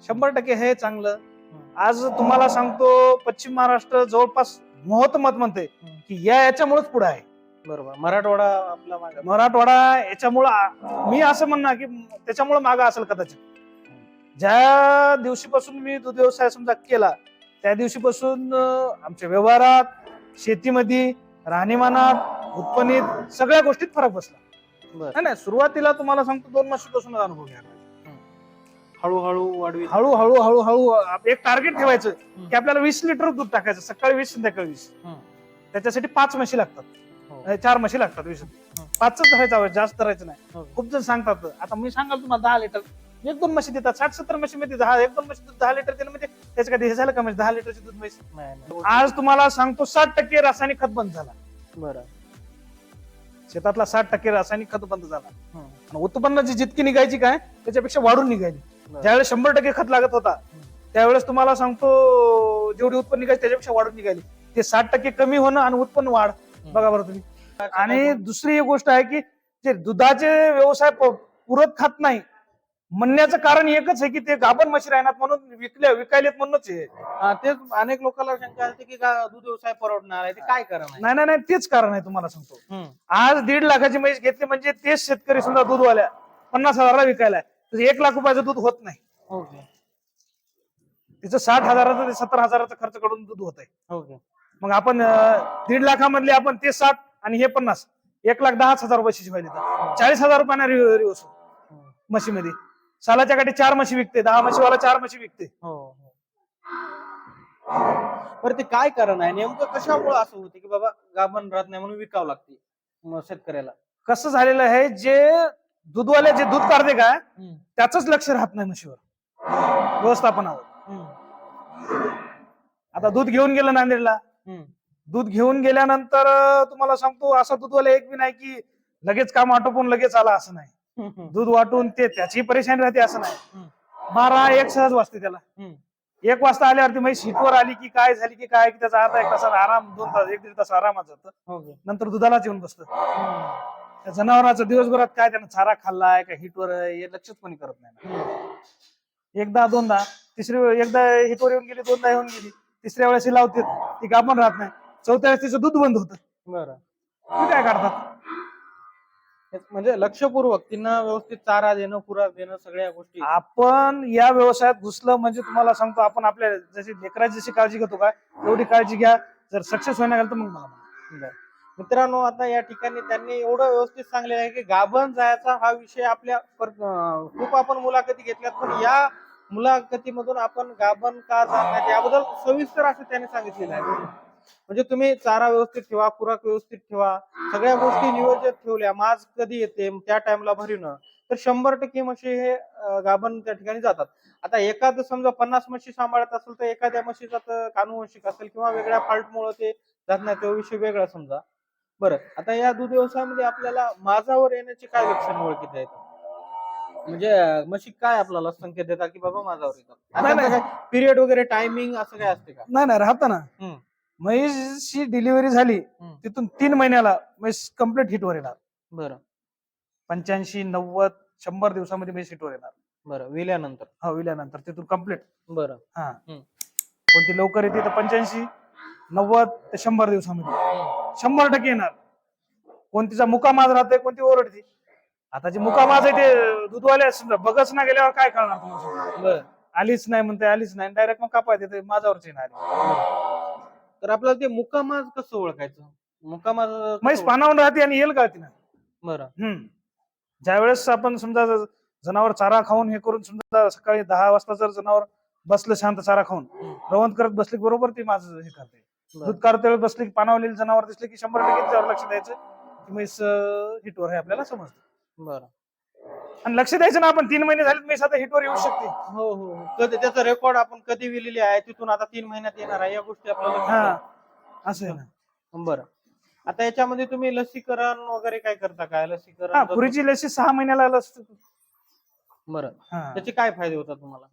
100% हे चांगलं. आज तुम्हाला सांगतो पश्चिम महाराष्ट्र जवळपास मत म्हणते की याच्यामुळेच पुढे आहे. बरोबर. मराठवाडा आपला मागे. मराठवाडा याच्यामुळं मी असं म्हणणार की त्याच्यामुळे मागा असेल कदाचित. ज्या दिवशीपासून मी दूध व्यवसाय समजा केला त्या दिवशीपासून आमच्या व्यवहारात, शेतीमध्ये, राहणीमानात, उत्पन्नात सगळ्या गोष्टीत फरक बसला. नाही सुरुवातीला तुम्हाला सांगतो 2 वर्षापासून अनुभव घ्यायला. हळूहळू वाढवी. हळूहळू एक टार्गेट ठेवायचं की आपल्याला 20 लिटर दूध टाकायचं, सकाळी 20 संध्याकाळी 20. त्याच्यासाठी 5 म्हशी लागतात, 4 म्हशी लागतात. 20 5च धरायचं, जास्त धरायचं नाही. खूप जण सांगतात आता मी सांगाल तुम्हाला 10 लिटर 1-2 म्हशी देतात. 60-70 म्हशी मध्ये 1-2 म्हशी दूध 10 लिटर दिलं म्हणजे त्याचं कधी हे झालं का? म्हणजे 10 लिटरची दूध म्हैस. आज तुम्हाला सांगतो 60% रासायनिक खत बंद झाला. बरं. शेतातला 60% रासायनिक खत बंद झाला. आणि उत्पन्नाची जितकी निघायची काय त्याच्यापेक्षा वाढून निघाली. ज्यावेळेस 100% खत लागत होता त्यावेळेस तुम्हाला सांगतो जेवढी उत्पन्न निघायची त्याच्यापेक्षा वाढून निघाली. ते 60% कमी होणं आणि उत्पन्न वाढ बघा बरं तुम्ही. आणि दुसरी एक गोष्ट आहे की जे दुधाचे व्यवसाय पुरत खात नाही म्हणण्याचं कारण एकच आहे की ते गाभण म्हशी राहणार म्हणून विकायलेत म्हणूनच आहे. तेच अनेक लोकांना शंका असते की दूध व्यवसाय परवडणार आहे, ते काय कारण आहे? नाही तेच कारण आहे. तुम्हाला सांगतो आज 1.5 लाखाची म्हैस घेतली म्हणजे तेच शेतकरी समजा दूधवाल्या 50,000ला विकायला 1 लाख रुपयाचं दूध होत नाही. तिचं 60,000चं ते 70,000चा खर्च करून दूध होत आहे. मग आपण 1.5 लाखामधले आपण ते 60 आणि हे 50 1,10,000 रुपये व्हायले तर 40,000 रुपयांना रिवर्स म्हशीमध्ये. सालाच्या काठी 4 म्हशी विकते, 10 म्हशीवाला 4 म्हशी विकते. बरं ते काय कारण आहे नेमकं? कशामुळे असं होते की बाबा गाभण राहत नाही म्हणून विकावं लागते शेतकऱ्याला? कसं झालेलं आहे, जे दूधवाले जे दूध काढते का त्याच लक्ष राहत नाही म्हशीवर, व्यवस्थापनावर. आता दूध घेऊन गेलं नांदेडला, दूध घेऊन गेल्यानंतर तुम्हाला सांगतो असं दूधवाले एक बी नाही की लगेच काम आटोपून लगेच आला असं नाही. दूध वाटून ते त्याची परेशानी राहते असं नाही. 12-1 सहज वाजते त्याला. 1 वाजता आल्यावरती म्हैस हिटवर आली की काय झाली की काय की त्याचा अर्धा 1 तासाचा आराम, 2 तास 1-1.5 तास आरामात जातं. नंतर दुधालाच येऊन बसतं. त्या जनावरांचं दिवसभरात काय त्यानं चारा खाल्लाय का हिटवर हे लक्षच कोणी करत नाही. एकदा 2दा एकदा हिटवर येऊन गेली, 2दा येऊन गेली, 3ऱ्या वेळेस लावते ती गाभण राहत नाही. 4थ्या वेळेस तिचं दूध बंद होतं. बरं. तुम्ही काय करतात? म्हणजे लक्षपूर्वक त्यांना व्यवस्थित चारा देणं, खुराक देणं, सगळ्या गोष्टी. आपण या व्यवसायात घुसलं म्हणजे तुम्हाला सांगतो आपण आपल्या जशी लेकराची जशी काळजी घेतो का एवढी काळजी घ्या. जर सक्सेस व्हायला गेलं तर मग मला. मित्रांनो, आता या ठिकाणी त्यांनी एवढं व्यवस्थित सांगलेलं आहे की गाभण जायचा हा विषय आपल्या खूप आपण मुलाखती घेतल्यात, पण या मुलाखतीमधून आपण गाभण का जात नाही याबद्दल सविस्तर असं त्यांनी सांगितलेलं आहे. म्हणजे तुम्ही चारा व्यवस्थित ठेवा, खुराक व्यवस्थित ठेवा, सगळ्या गोष्टी नियोजित ठेवल्या, माज कधी येते त्या टाइमला भरणं, तर 100% म्हशी हे गाभण त्या ठिकाणी जातात. आता एखादं समजा 50 म्हशी सांभाळत असेल तर एखाद्या म्हशीचा तर कानुवंशिक असेल किंवा वेगळ्या फॉल्टमुळे ते जात नाही, तो विषय वेगळा समजा. बरं, आता या दूध व्यवसायामध्ये आपल्याला माझावर येण्याची काय लक्षणं ओळखीत आहेत? म्हणजे म्हशी काय आपल्याला संकेत देतात की बाबा माझावर येतात? पिरियड वगैरे टायमिंग असं काय असते का? नाही राहतं ना. म्हैसची डिलिव्हरी झाली तिथून 3 महिन्याला म्हैस कम्प्लीट हिटवर येणार. बरं. 85, 90, 100 दिवसामध्ये म्हैस हिटवर येणार. बरं. विल्यानंतर? हा, विल्यानंतर तिथून कम्प्लीट. बरं. हा, कोणती लवकर येते तर 85, 90 ते 100 दिवसामध्ये 100% येणार. कोणतीचा मुकामाज राहते, कोणती ओरडते. आता जी मुकामाज आहे ते दूधवाले बघच ना गेल्यावर काय करणार तुम्हाला? आलीच नाही म्हणते, आलीच नाही, डायरेक्ट मग कापाय देते माझ्यावरच येणार. तर आपल्याला ते मुकामाज कसं ओळखायचं? मुकामाज म्हैस पानावून राहते आणि येल गाळते ना. बरं. ज्यावेळेस आपण समजा जनावर चारा खाऊन हे करून समजा सकाळी 10 वाजता जर जनावर बसलं शांत चारा खाऊन रवंत करत बसले बरोबर ती माझं हे करते. दूध काढते बसले की पानावलेली जनावर दिसले की 100% त्याच्यावर लक्ष द्यायचं की म्हैस हिटवर हे आपल्याला समजतं. बरं. आणि लक्ष द्यायचं ना, आपण 3 महिने झाले म्हैस आता हिटवर येऊ शकते. हो. कधी त्याचा रेकॉर्ड आपण कधी विलेली आहे, तिथून आता 3 महिन्यात येणार आहे, या गोष्टी आपल्याला असं आहे ना. बरं. आता याच्यामध्ये तुम्ही लसीकरण वगैरे काय करता काय? लसीकरण खुरीची लसी 6 महिन्याला लस. बरं. त्याचे काय फायदे होतात तुम्हाला?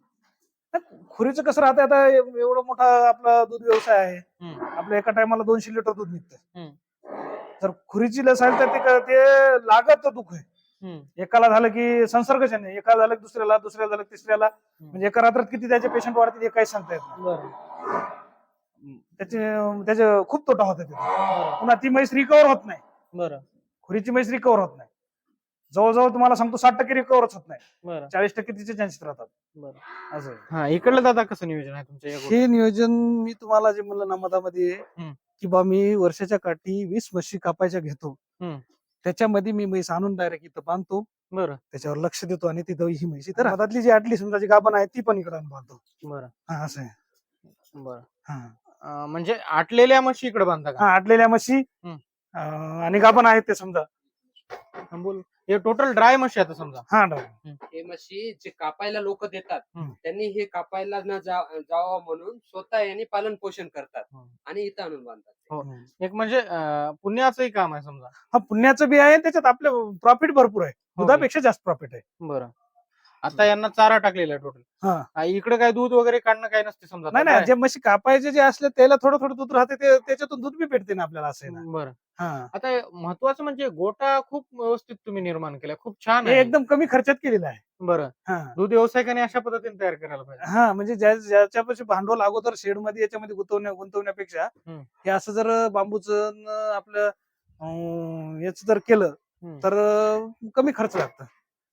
खुरीचं कसं राहतं, आता एवढं मोठा आपला दूध व्यवसाय आहे, आपल्या एका टायमाला 200 लिटर दूध निघतं. तर खुरीची लस आहे तर ते लागत दुःख आहे. एकाला झालं की संसर्गजन्य, एका झालं की दुसऱ्याला, दुसऱ्याला झालं की तिसऱ्याला, म्हणजे एका रात्रात किती त्याचे पेशंट वाढतील हे काही सांगता येत नाही. बरं. त्याचे खूप तोटा होता तिथे. पुन्हा ती म्हैस रिकवर होत नाही, बरं. खुरीची म्हैस रिकवर होत नाही. जवळजवळ तुम्हाला सांगतो 60% रिकवरच होत नाही, बरं. 40% तिचे चान्सेस राहतात. बरं. असं आहे. हा, इकडलं दादा कसं नियोजन आहे तुमच्या या हे नियोजन मी तुम्हाला जे म्हणलं ना मधामध्ये, की बा मी वर्षाच्या काठी 20 म्हशी कापायच्या घेतो, त्याच्यामध्ये मी म्हैस आणून डायरेक्ट इथं बांधतो, बरं. त्याच्यावर लक्ष देतो आणि तिथं ही म्हैस तर मधातली जी आटली समजा जी गाभण आहे ती पण इकडे आणून बांधतो. बरं. हा, असं आहे. बरं. हा, म्हणजे आटलेल्या म्हशी इकडे बांधता का? हा, आटलेल्या म्हशी आणि गाभण आहेत ते समजा. बोल. हे टोटल ड्राय म्हशी आता समजा. हा, हे म्हशी जे कापायला लोक देतात त्यांनी हे कापायला न जावं म्हणून स्वतः यांनी पालन पोषण करतात आणि इथं आणून बांधतात. एक म्हणजे पुण्याचंही काम आहे समजा. हा, पुण्याचं बी आहे, त्याच्यात आपलं प्रॉफिट भरपूर आहे, दुधापेक्षा जास्त प्रॉफिट आहे. बरं. आता यांना चारा टाकलेला आहे टोटल. इकडे काय दूध वगैरे काढणं काय नसते समजा. नाही नाही, जे म्हशी कापायचे जे असले त्याला थोडं थोडं दूध राहते, त्याच्यातून दूध बी भेटते ना आपल्याला, असं आहे ना. बरं. हा, आता महत्वाचं म्हणजे गोटा खूप व्यवस्थित तुम्ही निर्माण केला, खूप छान हे आहे. एकदम कमी खर्चात केलेलं आहे. बरं. हा, दूध व्यावसायिकाने अशा पद्धतीने तयार करायला पाहिजे. हा, म्हणजे ज्याच्यापाशी भांडवल अगोदर शेड मध्ये याच्यामध्ये गुंतवण्यापेक्षा हे असं जर बांबूचं आपलं याच जर केलं तर कमी खर्च लागतं.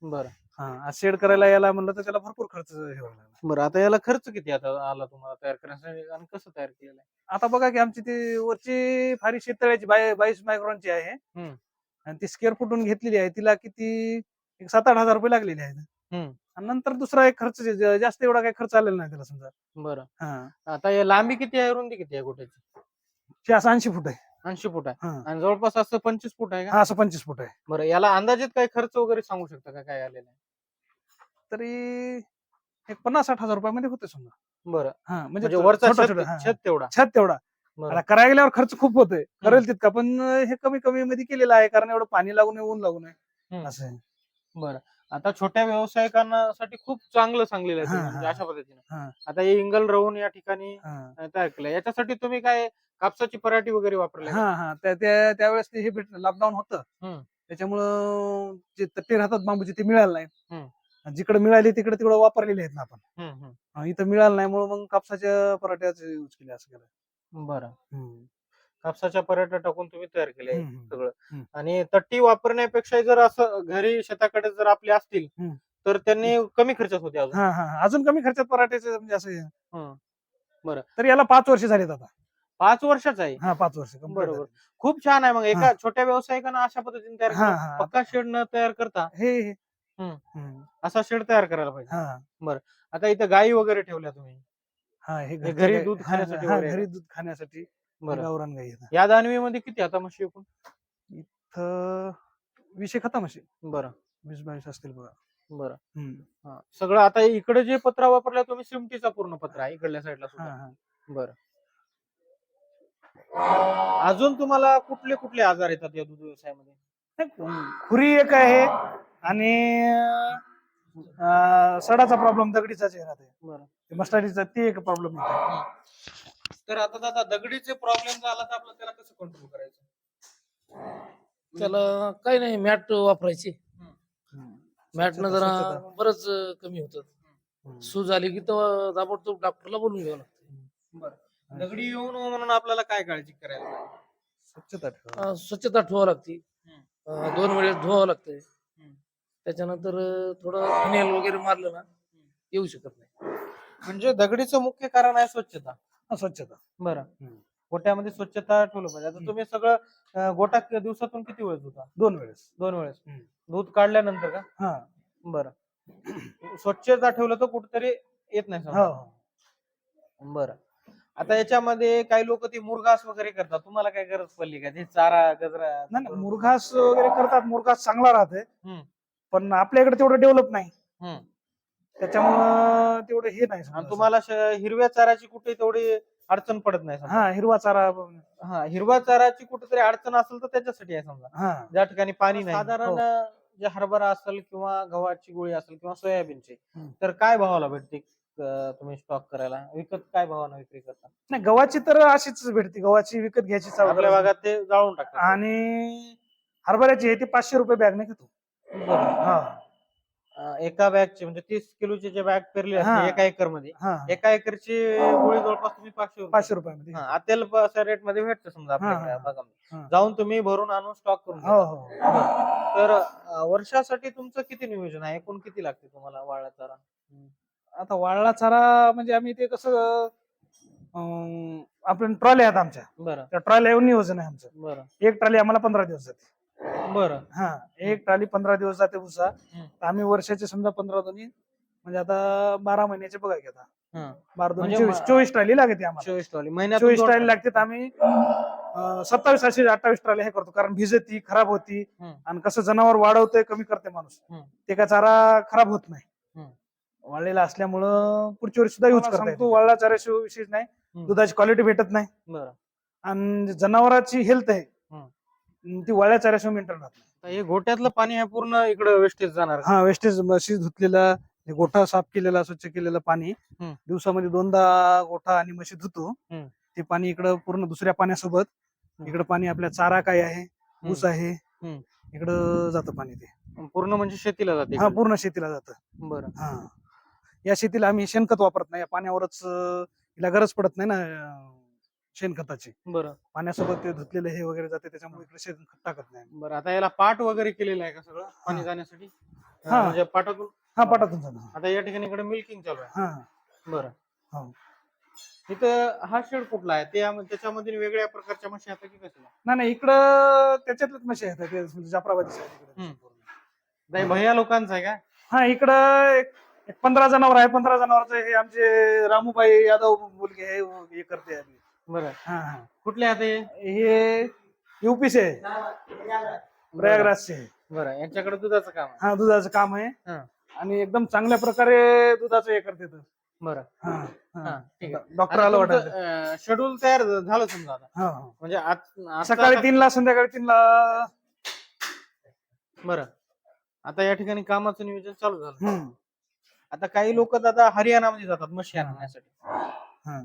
बरं. हा, शेड करायला याला म्हणलं तर त्याला भरपूर खर्च हे व्हायला लागला. बरं. आता याला खर्च किती आता आला तुम्हाला तयार करण्यासाठी आणि कसं तयार केलेलं आहे? आता बघा की आमची ती वरची फारी शेततळ्याची 22 मायक्रॉनची आहे आणि ती स्क्वेअर फुटून घेतलेली आहे, तिला किती 7-8 हजार रुपये लागलेले आहेत. आणि नंतर दुसरा एक खर्च जास्त एवढा काही खर्च आलेला नाही त्याला समजा. बरं. हा, आता या लांबी किती आहे, रुंदी किती आहे गोट्याची? ती असं 80 फूट आहे. 80 फूट आहे. हा. आणि जवळपास असं 25 फूट आहे का? हा, असं 25 फूट आहे. बरं. याला अंदाजित काही खर्च वगैरे सांगू शकता का, काय आलेला आहे? तरी एक 50-60 हजार रुपयामध्ये होते समजा. बरं. हा, म्हणजे वरचा छोटा- छत छोटा, हा, छत तेवढा. छत तेवढा. बरं. आता करायला गेल्यावर खर्च खूप होतोय, करेल तितका, पण हे कमी कमी मध्ये केलेलं आहे, कारण एवढं पाणी लागू नये, ऊन लागू नये, असं आहे. बरं. आता छोट्या व्यावसायिकांसाठी खूप चांगलं सांगलेलं आहे तुम्ही, म्हणजे अशा पद्धतीने. आता हे इंगल राहून या ठिकाणी तयार केलं, याच्यासाठी तुम्ही काय कापसाची पराठी वगैरे वापरली? हा, त्यावेळेस ते हे लॉकडाऊन होतं, त्याच्यामुळं जे तट्टे राहतात बांबूचे ते मिळालं नाही. जिकडे मिळाली तिकडे वापरलेले आहेत ना आपण. इथं मिळालं नाही, म्हणून मग कापसाच्या पराठ्याचे यूज केले, असं केलं. बरं. कापसाच्या पराठा टाकून तुम्ही तयार केले हम्म. सगळं. आणि तट्टी वापरण्यापेक्षा जर असं घरी शेताकडे जर आपले असतील तर त्यांनी कमी खर्चात होते अजून. हा, अजून कमी खर्चात पराठ्याचे म्हणजे असं. बरं. तर याला 5 वर्ष झालेत आता. 5 वर्षाचा आहे? हा, 5 वर्ष. बरोबर. खूप छान आहे. मग एका छोट्या व्यावसायिकांना अशा पद्धतीने तयार करा, पक्का शेड न तयार करता हे असा शेड तयार करायला पाहिजे. हा, बरं. आता इथं गायी वगैरे ठेवल्या तुम्ही? हा, हे घरी दूध खाण्यासाठी वगैरे? घरी दूध खाण्यासाठी. बरं. गावरान गाई आहेत. या दानवीमध्ये किती आता म्हशी एकूण? इथं 20 खता म्हशी. बरं. 20-22 असतील बघा. बरं. सगळं आता इकडे जे पत्रा वापरला तुम्ही सिमटीचा पूर्ण पत्रा आहे इकडल्या साईडला सुद्धा? बरं. अजून तुम्हाला कुठले कुठले आजार येतात या दूध व्यवसायामध्ये? खुरी एक आहे आणि सडाचा प्रॉब्लेम, दगडीचा चेहरा ते. बरं. मस्टाडीचा ते एक प्रॉब्लेम येतो. तर आता दादा दगडीचे प्रॉब्लेम झाला तर आपलं त्याला कसं कंट्रोल करायचं? त्याला काही नाही, मॅट वापरायची. मॅटनं जरा बरंच कमी होतं. सूज आली की तेव्हा ताबडतोब डॉक्टरला बोलून घ्यावं लागतं. बरं. दगडी येऊन म्हणून आपल्याला काय काळजी करायला पाहिजे? स्वच्छता ठेवा. स्वच्छता ठेवावं लागते, 2 वेळेस धुवावं लागतंय. त्याच्यानंतर थोडं फिनेल वगैरे मारलं ना येऊ शकत नाही. म्हणजे दगडीचं मुख्य कारण आहे स्वच्छता. स्वच्छता. बरं. गोट्यामध्ये स्वच्छता ठेवलं पाहिजे. आता तुम्ही सगळं गोटा दिवसातून किती वेळेस धुता? 2 वेळेस. 2 वेळेस. दूध काढल्यानंतर का? हा. बरं. स्वच्छता ठेवलं तर कुठतरी येत नाही समजा. बरं. आता याच्यामध्ये काही लोक ते मुरघास वगैरे करतात, तुम्हाला काय गरज पडली का? ते चारा गजरा? नाही, मुरघास वगैरे करतात, मुरघास चांगला राहते, पण आपल्याकडे तेवढं डेव्हलप नाही, त्याच्यामुळं तेवढं हे नाही. आणि तुम्हाला हिरव्या चाराची कुठे तेवढी अडचण पडत नाही समजा? हा, हिरवा चारा. हिरवा चाराची कुठेतरी अडचण असेल तर त्याच्यासाठी आहे समजा, ज्या ठिकाणी पाणी नाही. साधारण जे हरभरा असेल किंवा गव्हाची गोळी असेल किंवा सोयाबीनची, तर काय भावाला भेटते तुम्ही स्टॉक करायला? विकत काय भावाला विक्री करता? नाही, गव्हाची तर अशीच भेटते, गव्हाची विकत घ्यायची. आपल्या भागात ते जाळून टाकतात. आणि हरभऱ्याची आहे ती 500 रुपये बॅग नाही घेतो. बरं. हा एका बॅगचे म्हणजे 30 किलोचे जे बॅग पेरले हा. असते एका एकर मध्ये, हा एका एकरची गोळी जवळपास तुम्ही 500 500 रुपयामध्ये हा, अत्यल्प अशा रेट मध्ये भेटतं समजा आपल्याकडे हा. भागामध्ये. हा. जाऊन तुम्ही भरून आणून स्टॉक करून हो घेता. हो बरं. तर वर्षासाठी तुमचं किती नियोजन आहे? एकूण किती लागते तुम्हाला वाळा चारा? आता वाळला चारा म्हणजे आम्ही ते कसं आपण ट्रॉल्या आहेत आमच्या, बरं त्या ट्रॉल्या येऊन नियोजन आहे आमचं. बरं एक ट्रॉली आम्हाला 15 दिवस जाते. बरं. हा एक ट्रॉली 15 दिवस जाते ऊसा. हम्म. तर आम्ही वर्षाचे समजा 15 दोन्ही म्हणजे आता 12 महिन्याचे बघा की आता हा. 12 दोन्ही म्हणजे 24 ट्रॉली लागते आम्हाला. 24 ट्रॉली महिन्यात 24 ट्रॉली लागते. आम्ही 27 असे 28 ट्रॉली हे करतो, कारण भिजती खराब होती. हम्म. आणि कसं जनावर वाढवतंय कमी करते माणूस, हम्म. ते काय चारा खराब होत नाही. हम्म. वाळलेला असल्यामुळं पुढच्या वर्षी सुद्धा युज करता येतो. वाळला चाऱ्याशिवाय विशेष नाही, दुधाची क्वालिटी भेटत नाही. बरं. आणि जनावरांची हेल्थ आहे ती वाळल्या चाऱ्याशिवाय मेंटेन राहत नाही. तर हे गोट्यातलं पाणी हे पूर्ण इकडे वेस्टेज जाणार का? हा वेस्टेज म्हशी धुतलेला, हे गोठा साफ केलेला स्वच्छ केलेलं पाणी दिवसामध्ये 2दा गोठा आणि म्हशी धुतो. ते पाणी इकडं पूर्ण दुसऱ्या पाण्यासोबत इकडं पाणी आपल्या चारा काय आहे, ऊस आहे, इकडं जातं पाणी. ते पूर्ण म्हणजे शेतीला जाते हा इकडे? पूर्ण शेतीला जातं. बरं. हा या शेतीला आम्ही शेणखत वापरत नाही, या पाण्यावरच हिला गरज पडत नाही ना शेणखताची. बरं. पाण्यासोबत ते धुतलेलं हे वगैरे जाते, त्याच्यामुळे इकडे शेणखत टाकत नाही. बरं. आता याला पाट वगैरे केलेलं आहे का सगळं पाणी जाण्यासाठी? हा. म्हणजे पाटातून हा पाटातून जाणं. आता या ठिकाणी इकडे मिल्किंग चालू आहे. हा बरं. हो. इथं हा शेड कुठला आहे? त्याच्यामध्ये वेगळ्या प्रकारच्या म्हशी आहेत की कशा? नाही इकडं त्याच्यातलेच म्हशी आहेत, ते म्हणजे जाफराबादी side इकडे. नाही भैया लोकांचं आहे का? हा इकडं एक 15 जनावर आहे. 15 जनावरचं हे आमचे रामूबाई यादव मुलगे हे करते आम्ही. बरं. हा हा कुठले आहेत हे युपीचे आहे, प्रयागराजचे आहे. बरं. यांच्याकडे दुधाचं काम आहे. हा दुधाचं काम आहे हा. आणि एकदम चांगल्या प्रकारे दुधाचं हे करते. बरं. हा हा, ठीक आहे. डॉक्टर आलं वाटायचं. शेड्यूल तयार झालं समजा आता. हा म्हणजे आज सकाळी 3ला संध्याकाळी 3ला. बरं. आता या ठिकाणी कामाचं नियोजन चालू झालं. आता काही लोक दादा हरियाणामध्ये जातात म्हशी आणण्यासाठी,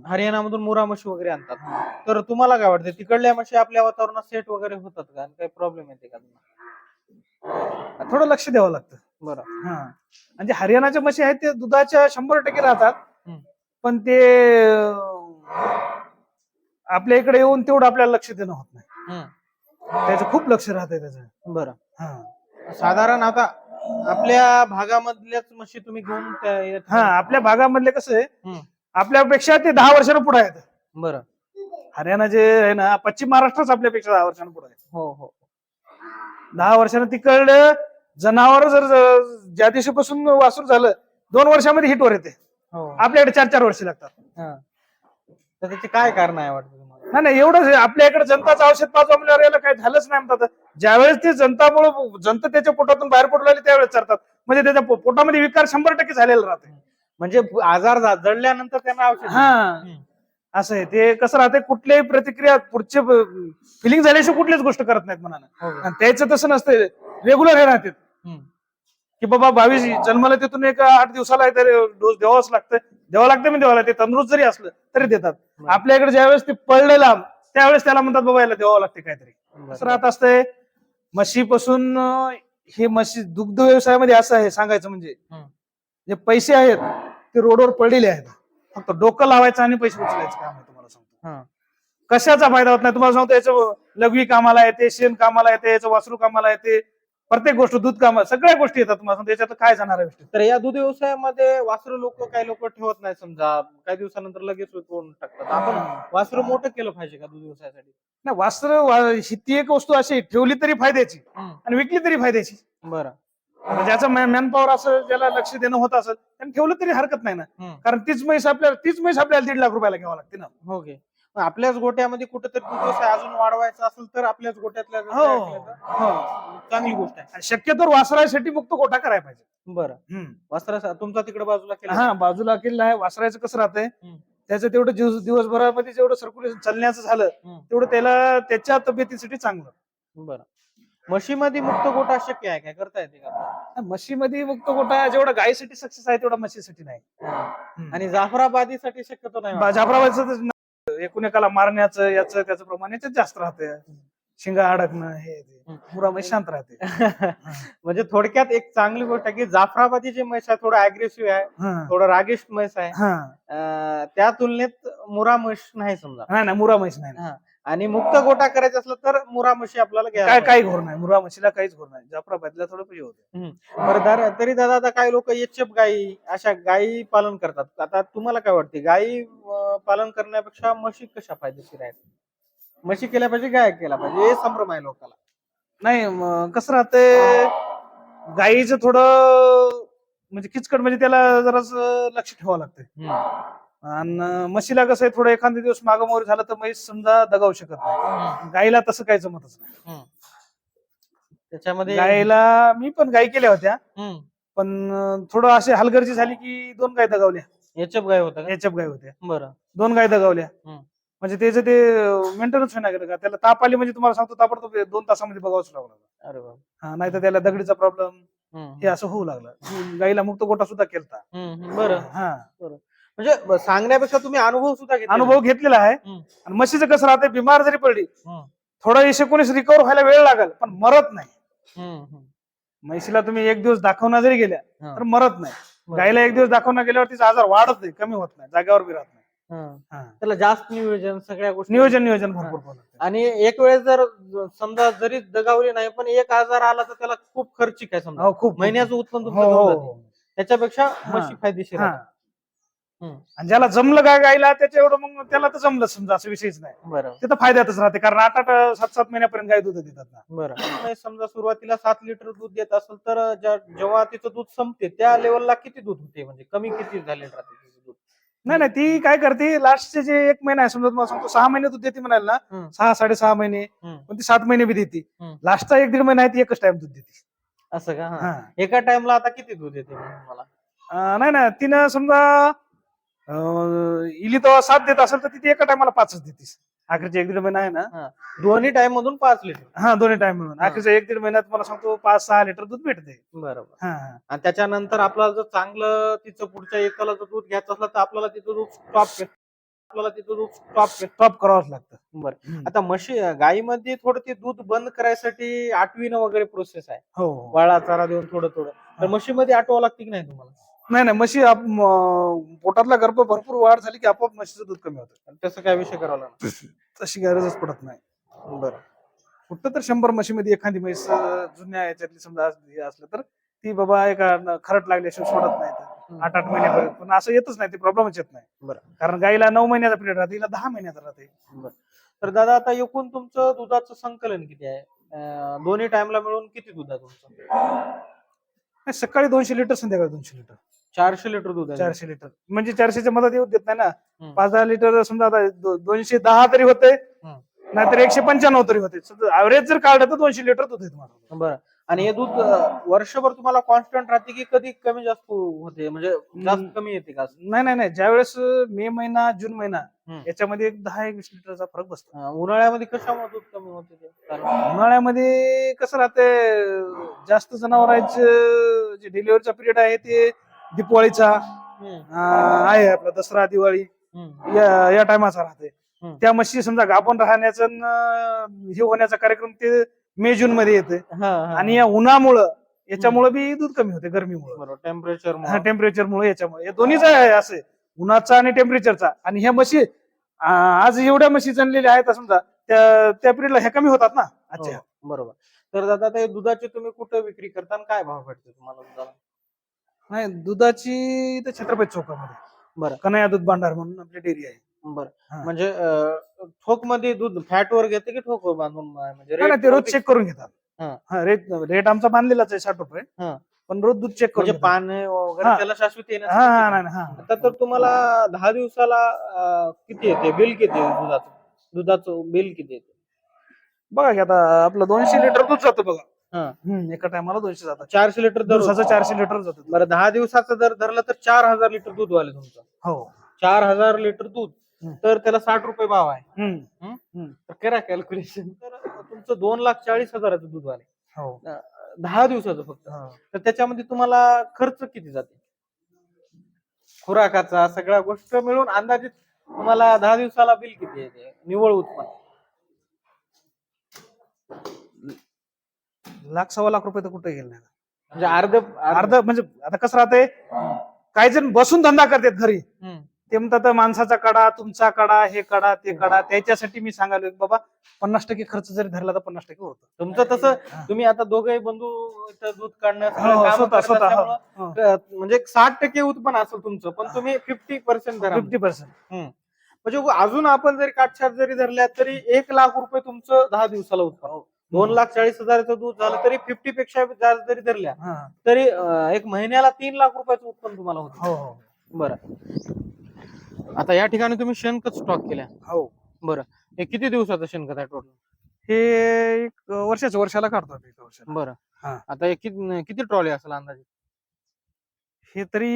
हरियाणामधून मुरा म्हशी वगैरे आणतात. तर तुम्हाला काय वाटतं, तिकडल्या म्हशी आपल्या वातावरणात सेट वगैरे होतात का? काही प्रॉब्लेम येते का तुम्हाला? थोडं लक्ष द्यावं लागतं. बरं. हा म्हणजे हरियाणाच्या म्हशी आहेत ते दुधाच्या 100% राहतात, पण ते आपल्या इकडे येऊन तेवढं आपल्याला लक्ष देणं होत नाही. त्याचं खूप लक्ष राहतंय त्याचं. बरं. हा साधारण आता आपल्या भागामधल्याच म्हशी तुम्ही घेऊन हा आपल्या भागामधले कसं आहे, आपल्यापेक्षा ते 10 वर्षांनी पुढे आहेत. बरं. हरियाणा जे आहे ना, पश्चिम महाराष्ट्रच आपल्यापेक्षा 10 वर्षांनी पुढे आहे. हो हो. 10 वर्षांनी तिकडलं जनावर जर ज्या दिवशीपासून वासरू झालं 2 वर्षामध्ये हिटवर येते. आपल्याकडे 4-4 वर्ष लागतात. तर त्याचे काय कारण आहे वाटतं तुम्हाला? नाही एवढंच आहे. आपल्या इकडे जनताचं औषध पाजू म्हणल्यावर याला काही झालंच नाही म्हणतात. ज्यावेळेस ते जनता त्याच्या पोटातून बाहेर पडू लागली त्यावेळेस चालतात, म्हणजे त्याच्या पोटामध्ये विकार 100% झालेला राहते. म्हणजे आजार जडल्यानंतर त्यांना औषध. हा असं आहे ते. कसं राहते, कुठल्याही प्रतिक्रिया पुढचे फिलिंग झाल्याशिवाय कुठलीच गोष्ट करत नाहीत मनानं. आणि त्याचं तसं नसतं, रेग्युलर हे राहते की बाबा 22 जन्माला तिथून एक 8 दिवसाला डोस द्यावाच लागतं. द्यावं ते तंदुरुस्त जरी असलं तरी देतात. आपल्या इकडे ज्यावेळेस ते पडलेला त्यावेळेस त्याला म्हणतात बाबा याला द्यावं लागते काहीतरी. असं राहत असतंय. म्हशीपासून हे म्हशी दुग्ध व्यवसायामध्ये असं आहे सांगायचं म्हणजे, जे पैसे आहेत ते रोडवर पडलेले आहेत, फक्त डोकं लावायचं आणि पैसे उचलायचं काम आहे. तुम्हाला सांगतो कशाचा फायदा होत नाही. तुम्हाला सांगतो याचं लघवी कामाला येते, शेण कामाला येते, याचं वासरू कामाला येते, प्रत्येक गोष्ट दूध कामा सगळ्या गोष्टी येतात. तुम्हाला सांगतो याच्यात काय जाणार आहे. तर या दूध व्यवसायामध्ये वासरू काही लोक ठेवत नाही, समजा काही दिवसानंतर लगेच विकून टाकतात. आपण वासरू मोठं केलं पाहिजे का दूध व्यवसायासाठी? नाही वासरू ती एक वस्तू अशी ठेवली तरी फायद्याची आणि विकली तरी फायद्याची. बरं. ज्याचं मॅनपॉवर असं ज्याला लक्ष देणं होत असेल त्यांनी ठेवलं तरी हरकत नाही ना, कारण तीच म्हैस आपल्याला 1.5 लाख रुपयाला घ्यावं लागते ना. हो गे. आपल्याच गोट्यामध्ये कुठेतरी दूध व्यवसाय अजून वाढवायचा असेल तर आपल्याच गोट्यातल्या चांगली गोष्ट आहे. शक्यतो वासरासाठी मुक्त गोठा करायला पाहिजे. बरं. वासरा तुमचा तिकडे बाजूला केला? हा बाजूला केलेला आहे. वासरायचं कसं राहतंय, त्याचं तेवढं दिवसभरामध्ये जेवढं सर्क्युलेशन चालण्याचं झालं तेवढं त्याला त्याच्या तब्येतीसाठी चांगलं. बरं. म्हशीमध्ये मुक्त गोठा शक्य आहे काय, करता येते का? म्हशीमध्ये मुक्त गोठा जेवढा गायीसाठी सक्सेस आहे तेवढा म्हशीसाठी नाही. आणि जाफराबादीसाठी शक्यतो नाही. जाफराबादचं एकूण एकाला मारण्याचं याचं त्याचं प्रमाण याच्यात जास्त राहतंय. शिंगा अडकणं हे ते. हम्म. मुरा म्हैस शांत राहते. म्हणजे थोडक्यात एक चांगली गोष्ट आहे की जाफराबादी जे म्हैस आहे थोडं अग्रेसिव्ह आहे, हा थोडं रागिष्ट म्हैस आहे. हा त्या तुलनेत मुरा म्हैस नाही समजा. नाही ना, मुरा म्हैस नाही. हा. आणि मुक्त गोटा करायचा असलं तर मुरा म्हशी आपल्याला घ्यायला काय पाहिजे. काही घोर नाही, मुरा म्हशीला काहीच घोर नाही. जाफराबादला थोडं पाहिजे होतं. तरी दादा आता काही लोक एचएफ गाई अशा गाई पालन करतात. आता तुम्हाला काय वाटते गाई पालन करण्यापेक्षा म्हशी कशा फायदेशीर आहेत? म्हशी केल्या पाहिजे गाय केल्या पाहिजे हे संभ्रम आहे लोकांना. नाही कसं राहते, गाईचं थोडं म्हणजे किचकट, म्हणजे त्याला जरास लक्ष ठेवावं लागतं. आणि म्हशीला कसं आहे, थोडं एखादा दिवस मागोमारी झालं तर म्हैस समजा दगावू शकत नाही. गाईला तसं काही जमतच नाही. त्याच्यामध्ये गायला मी पण गाई केल्या होत्या, हम्म. पण थोडं असे हलगर्जी झाली की 2 गाय दगावल्या. एचएफ गाय होता का? एचएफ गाय होत्या, बरं. 2 गाय दगावल्या. हम्म. म्हणजे त्याचं ते मेंटेनन्स होईना गेलं का. त्याला ताप आली म्हणजे तुम्हाला सांगतो ताबडतोब 2 तासामध्ये बघावंच लागलं. अरे बाबा. हा, नाही तर त्याला दगडीचा प्रॉब्लेम हम्म. हे असं होऊ लागलं. गाईला मुक्त गोटा सुद्धा केलता. बरं. हा, म्हणजे सांगण्यापेक्षा तुम्ही अनुभव सुद्धा घेतला. अनुभव घेतलेला आहे. हम्म. आणि म्हशीचं कसं राहते, बिमार जरी पडली हम्म. थोडं 19 रिकवर व्हायला वेळ लागेल, पण मरत नाही. हम्म. म्हशीला तुम्ही 1 दिवस दाखवणार जरी गेल्या हा. तर मरत नाही. बरं. गाईला 1 दिवस दाखवणार गेल्यावर तिचा आजार वाढत नाही, कमी होत नाही, जागेवर बी राहत नाही. हा. त्याला जास्त नियोजन सगळ्या गोष्टी नियोजन भरपूर करावं लागतं. आणि एक वेळेस जर समजा जरी दगावली नाही पण एक आजार आला तर त्याला खूप खर्चिक आहे समजा. हो, खूप महिन्याचं उत्पन्न हो, तुमचं हो, जाऊन हो. जाते. त्याच्यापेक्षा हा. म्हशी फायदेशीर हा. आहे. हम्म. आणि ज्याला जमलं गायला त्याच्या एवढं मग त्याला तर जमलं समजा, असं विषयच नाही. बरं. ते तर फायद्यातच राहते, कारण 8-8, 7-7 महिन्यापर्यंत गाय दूध देतात ना. बरं. नाही, समजा सुरुवातीला 7 लिटर दूध देत असेल तर जेव्हा तिचं दूध संपते त्या लेवलला किती दूध होते, म्हणजे कमी किती झाले राहते तिचं दूध? नाही, ती काय करते, लास्टचे जे 1 महिना आहे समजा, तुम्हाला सांगतो 6 महिने दूध देते म्हणाल ना, 6-6.5 महिने, पण ती 7 महिने बी देते. लास्टचा 1-1.5 महिना आहे ती एकच टाइम दूध देते. असं का? हा. एका टाइमला आता किती दूध येते मला? नाही ना, तिनं समजा इली तेव्हा 7 देत असेल तर ती एका टायमाला 5च देतीस. अखेरचे 1-1.5 महिना आहे ना, दोन्ही टाइम मधून 5 लिटर. हा, दोन्ही टाइम मिळून अखेरच्या 1-1.5 महिन्यात मला सांगतो 5-6 लिटर दूध भेटते. बरोबर. हा. आणि त्याच्यानंतर आपल्याला जर चांगलं तिचं पुढच्या एकाला जर दूध घ्यायचं असलं तर आपल्याला तिचं दूध स्टॉप करावंच लागतं. बरं. आता म्हशी गायीमध्ये थोडं ते दूध बंद करायसाठी आटवीनं वगैरे प्रोसेस आहे. हो. वाळा चारा देऊन थोडं तर म्हशीमध्ये आटवावं लागते की नाही तुम्हाला? नाही, म्हशी पोटातला गर्भ भरपूर वाढ झाली की आपोआप म्हशीचं दूध कमी होतं. तसं काय विषय करावा लागला? तशी गरजच पडत नाही. बरं. कुठं तर 100 म्हशीमध्ये एखादी म्हैस जुन्या याच्यातली समजा असलं तर ती बाबा एका खरट लागल्याशिवाय सोडत नाही, 8-8 महिन्यापर्यंत. पण असं येतच नाही, ते प्रॉब्लेमच येत नाही. बरं. कारण गाईला 9 महिन्याचा पिरियड राहते, हिला 10 महिन्याचा राहते. बरं. तर दादा आता एकूण तुमचं दुधाचं संकलन किती आहे? दोन्ही टाइमला मिळून किती दूध आहे तुमचं? सकाळी 200 लिटर, संध्याकाळी 200 लिटर. 400 लिटर दूध आहे. 400 लिटर म्हणजे 400च्या मधात येऊ देत नाही ना. हम्म. 5-10 लिटर समजा, आता 210 तरी होते, नाहीतर 195 तरी होते. ऍव्हरेज जर काढलं तर 200 लिटर दूध आहे तुम्हाला. बरं. आणि हे दूध वर्षभर तुम्हाला कॉन्स्टंट राहते की कधी कमी जास्त होते, म्हणजे जास्त कमी येते का? नाही, ज्यावेळेस मे महिना, जून महिना याच्यामध्ये 10-20 लिटरचा फरक बसतो. उन्हाळ्यामध्ये कशामुळे दूध कमी होते ते? उन्हाळ्यामध्ये कसं राहते, जास्त जनावरांचं जे डिलिव्हरीचा पिरियड आहे ते दिवाळीचा आहे, आपला दसरा, दिवाळी या टायमाचा राहते. त्या म्हशी समजा गाभण राहण्याचा हे होण्याचा कार्यक्रम ते मे जून मध्ये येते. आणि या उन्हामुळं याच्यामुळे बी दूध कमी होते, गरमीमुळे, टेम्परेचरमुळे. याच्यामुळे हे दोन्हीच आहे, असे उन्हाचा आणि टेम्परेचरचा. आणि ह्या म्हशी आज एवढ्या म्हशी जनलेल्या आहेत समजा, त्या पिरियडला ह्या कमी होतात ना आजच्या. बरोबर. तर दादा ते दुधाची तुम्ही कुठं विक्री करता आणि काय भाव भेटतो तुम्हाला दुधाला? नाही, दुधाची इथे छत्रपती चौकामध्ये बरं. कन्हैया दूध भांडार म्हणून आपली डेअरी आहे. बरं. म्हणजे ठोक मध्ये दूध फॅट वर घेते की ठोक बांधून, म्हणजे ते रोज चेक करून घेतात. हा. रेट आमचा बांधलेलाच आहे 60 रुपये, पण रोज दूध चेक करून म्हणजे पाणी वगैरे त्याला शाश्वती येण्यासाठी. आता तर तुम्हाला 10 दिवसाला किती येते बिल, किती दुधाचं बिल किती येते बघा की, आता आपलं 200 लिटर दूध जातं बघा. एका टायमाला 200 जातात. 400 लिटर दिवसाचं 400 लिटर जातं. बरं. 10 दिवसाचं जर धरलं तर 4000 लिटर दूध वाले तुमचं. हो, 4000 लिटर दूध, तर त्याला 60 रुपये भाव आहे. हो. करा कॅल्क्युलेशन. तर तुमचं 2,40,000 दूध आले 10 दिवसाचं फक्त. तर त्याच्यामध्ये तुम्हाला खर्च किती जाते, खुराकाचा सगळ्या गोष्ट मिळून अंदाजित तुम्हाला 10 दिवसाला बिल किती येते, निव्वळ उत्पन्न? लाख सव्वा लाख रुपये तर कुठे गेले नाही. म्हणजे अर्ध म्हणजे आता कसं राहतंय, काही जण बसून धंदा करतात घरी, हम्म. ते म्हणतात माणसाचा कडा, तुमचा कडा, हे कडा ते कडा. त्याच्यासाठी मी सांगायलो की बाबा 50% खर्च जरी धरला तर 50% होतो. तुमचं तसं हा. तुम्ही आता दोघंही बंधू इथं दूध काढण्याचं हो, कामं स्वतः करत स्वतः असल्यामुळं, हो. म्हणजे 60% उत्पन्न असेल तुमचं, पण तुम्ही 50% धरा. 50%. म्हणजे अजून आपण जरी काटछाट जरी धरल्या तरी 1 लाख रुपये तुमचं 10 दिवसाला उत्पन्न. 2,40,000चं दूध झालं तरी 50 पेक्षा जास्त जरी धरल्या हा. तरी एक महिन्याला 3 लाख रुपयाचं उत्पन्न तुम्हाला होतं. हो हो बरं, आता या ठिकाणी तुम्ही शेणखत स्टॉक केल्या. हो. बरं, हे किती दिवसाचं शेणखत आहे टोटल? हे एक वर्षाला काढतो आम्ही एका वर्षाला. बरं, हा. आता हे किती ट्रॉली असेल अंदाजे? हे तरी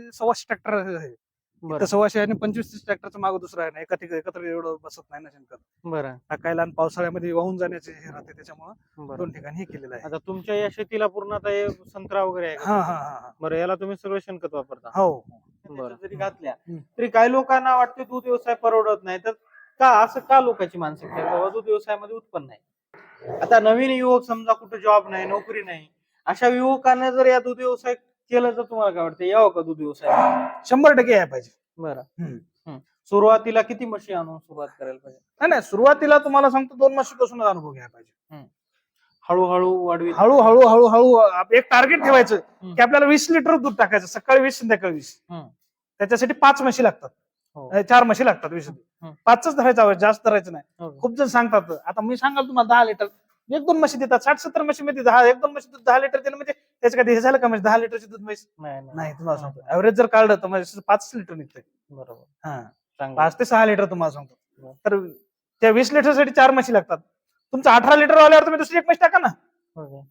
125 ट्रॅक्टर आहे. बरं 125 आणि 25-30 ट्रॅक्टरचं मागं दुसरं आहे ना, एका ठिकाणी एकत्र एवढं बसत नाही ना शेणखत बरं टाकायला, आणि पावसाळ्यामध्ये वाहून जाण्याचे हे राहते, त्याच्यामुळे बरं. 2 ठिकाणी हे केलेलं आहे. आता तुमच्या या शेतीला पूर्ण आता हे संत्रा वगैरे आहे का? हा हा हा. बरं, याला तुम्ही सगळं शेणखत वापरता? हो. बरं, जरी घातल्या हम्म. तरी काही लोकांना वाटते दूध व्यवसाय परवडत नाही, तर असं का लोकांची मानसिकता आहे? बाबा दूध व्यवसायामध्ये उत्पन्न नाही. आता नवीन युवक समजा कुठे जॉब नाही, नोकरी नाही, अशा युवकांना जर या दूध व्यवसाय केलं तर तुम्हाला काय वाटतं, यावं का दूध व्यवसाय? 100% यायला पाहिजे. बरं, हम्म. सुरुवातीला किती म्हशी आणून सुरुवात करायला पाहिजे? नाही सुरुवातीला तुम्हाला सांगतो 2 म्हशीपासूनच अनुभव घ्यायला पाहिजे. हळूहळू वाढवी. हळूहळू हळूहळू एक टार्गेट ठेवायचं हम्म. की आपल्याला 20 लिटर दूध टाकायचं, सकाळी 20 संध्याकाळी 20. हम्म. त्याच्यासाठी 5 म्हशी लागतात, हो. 4 म्हशी लागतात 20. हम्म. 5च धरायचं, जास्त धरायचं नाही. हो. खूप जण सांगतात, आता मी सांगाल तुम्हाला 10 लिटर 1-2 म्हशी देतात, 60-70 म्हशी मध्ये 1-2 म्हशी दूध 10 लिटर देणं म्हणजे त्याचं काय हे झालं का? म्हणजे 10 लिटरची दूध म्हैस नाही. तुम्हाला सांगतो ऍव्हरेज जर काढलं तर म्हणजे 5 लिटर निघतंय. बरोबर, हा, चांगलं. 5 ते 6 लिटर तुम्हाला सांगतो. हो. तर त्या 20 लिटर साठी 4 म्हशी लागतात. तुमचं 18 लिटर आल्यावर तुम्ही दुसरी एक म्हशी टाका ना. Okay.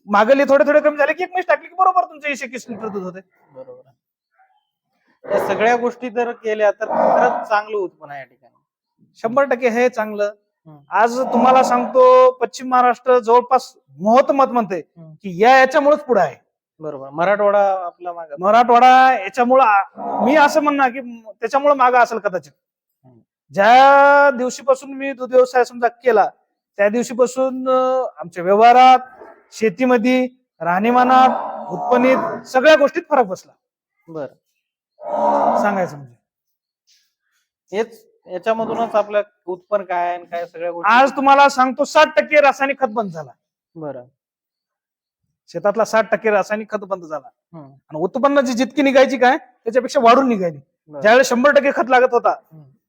मागली थोडे कमी झाले की एक म्हशी टाकली की बरोबर तुमचं 20-21 लिटर दूध होते. बरोबर आहे. या सगळ्या गोष्टी जर केल्या तर खरंच चांगलं उत्पन्न आहे या ठिकाणी. 100% हे चांगलं. हम्म. आज तुम्हाला सांगतो पश्चिम महाराष्ट्र जवळपास मत म्हणते की याच्यामुळेच पुढे आहे. बरोबर, मराठवाडा आपला मागे. मराठवाडा याच्यामुळं, मी असं म्हणणार की त्याच्यामुळे मागं असेल कदाचित. ज्या दिवशीपासून मी दूध व्यवसाय समजा केला त्या दिवशीपासून आमच्या व्यवहारात, शेतीमध्ये, राहणीमानात, उत्पन्नात सगळ्या गोष्टीत फरक बसला. बरं, सांगायचं म्हणजे हेच याच्यामधूनच आपलं उत्पन्न काय आहे आणि काय सगळ्या गोष्टी. आज तुम्हाला सांगतो 60% रासायनिक खत बंद झाला. बरं, शेतातला 60% रासायनिक खत बंद झाला, हम्म. आणि उत्पन्न जी जितकी निघायची काय त्याच्यापेक्षा वाढून निघाली. बरं. ज्यावेळेस 100% खत लागत होता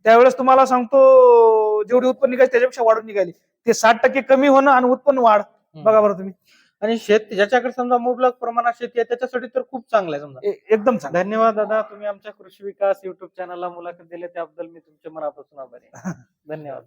त्यावेळेस तुम्हाला सांगतो जेवढी उत्पन्न निघायची त्याच्यापेक्षा वाढून निघाली. ते 60% कमी होणं आणि उत्पन्न वाढ, बघा बरं तुम्ही. आणि ज्याच्याकडे समजा मुबलक प्रमाणात शेती आहे त्याच्यासाठी तर खूप चांगलं आहे समजा. एकदम चांगलं. धन्यवाद दादा, तुम्ही आमच्या कृषी विकास युट्यूब चॅनलला मुलाखत दिली त्याबद्दल मी तुमच्या मनापासून आभारी आहे. धन्यवाद.